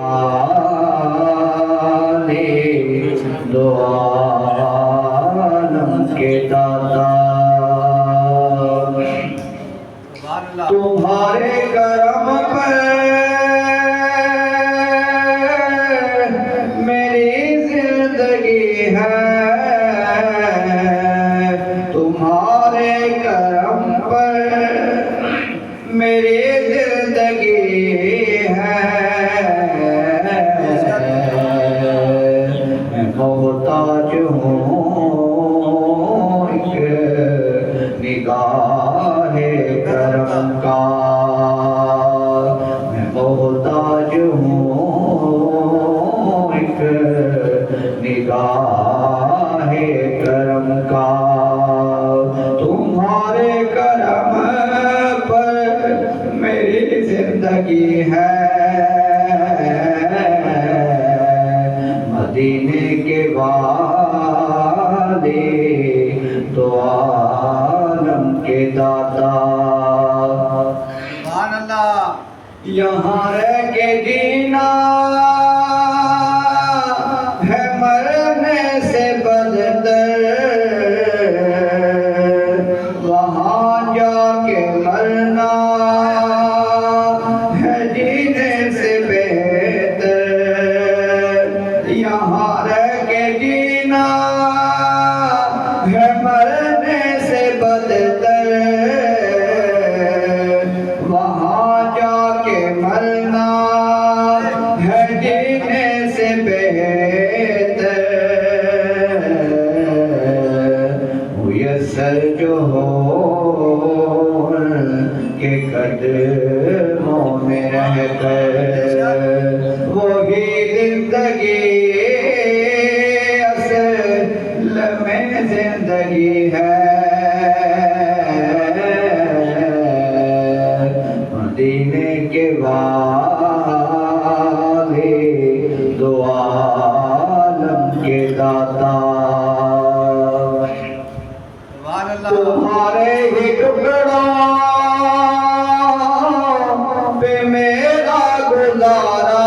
आने दो आलम के दाता, तुम्हारे करम पर मेरी जिंदगी है, तुम्हारे करम पर मेरी जिंदगी है। मैं मोहताज हूँ एक निगाहे करम का, मैं मोहताज हूँ एक निगाहे करम का। तुम्हारे करम पर मेरी जिंदगी है, मदीने के वाले तो आलम के दाता। यहाँ रह के जीना है मरने से बदतर, वहाँ जाके मरना है जीने से बेहतर। यहाँ रह के जीना है मरने से बदतर, वहाँ जाके मरना है जीने से बेहतर। मुयस्सर जो हो के कदमों में रह कर, वही जिंदगी असल में जिंदगी है। मदीने के वाले दो आलम के दाता, तुम्हारे ही टुकड़ों पे मेरा गुजारा,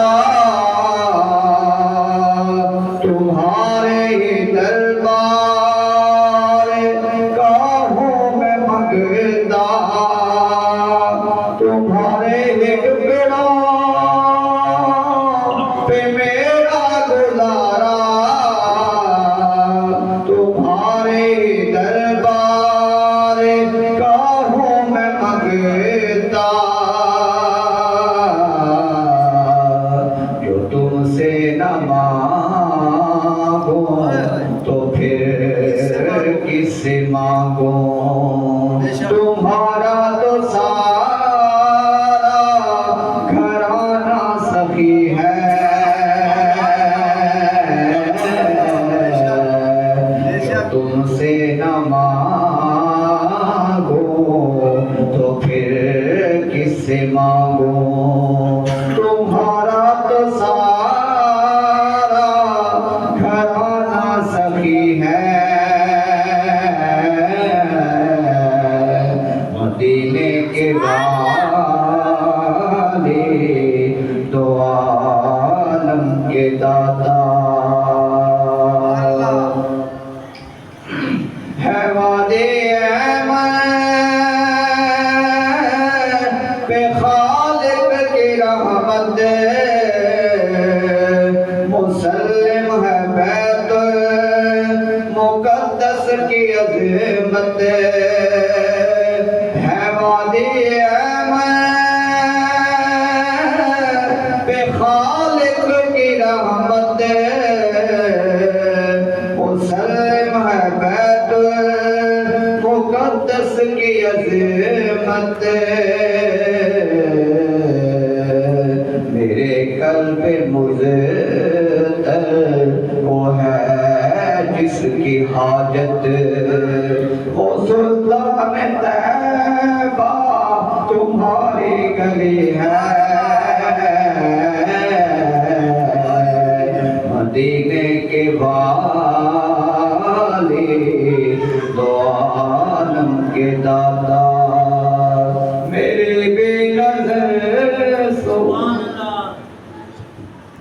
तुम्हारे ही दरबार का हूँ मैं मंगता। तुम्हारे ही टुकड़ों पे मेरा गुजारा, तुम्हारे ही दरबार का हूँ मैं मंगता। जो तुमसे न मांगो तो फिर किससे मांगो, तुम्हारा तो सारा घराना सखी है। तुमसे न मांगो तो फिर किससे मांगो, तुम्हारा तो सारा घराना सखी है। मदीने के वाले दो आलम के दाता, है वादे पे खालिक की रहमत, मुसल्लिम है बैत मुक़द्दस की अज़मत। है वादे पे खालिक की रहमत, मुसल्लिम है बैत मुक़द्दस की अज़मत। मेरे क़ल्ब मुज़्तर वो है जिसकी हाजत, वो सुल्तान तैबा तुम्हारी गली है। मदीने के वाले दो आलम के दाता,